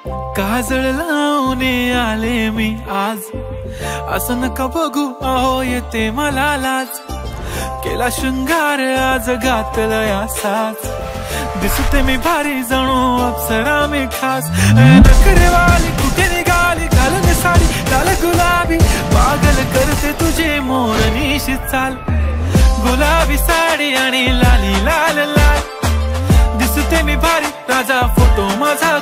काजळ लावून आले मी आज, असं नका बघू अहो येते मला लाज। केला शृंगार आज घातलं या साज, दिसते मी भारी जणू अप्सरा मी खास। नखरेवाली कुठे निघाली घालून साडी लाल गुलाबी, पागल करते तुझे मोरनीशी चाल। गुलाबी साडी आणि लाली लाल लाल, दिसते मी भारी राजा फोटो माझा।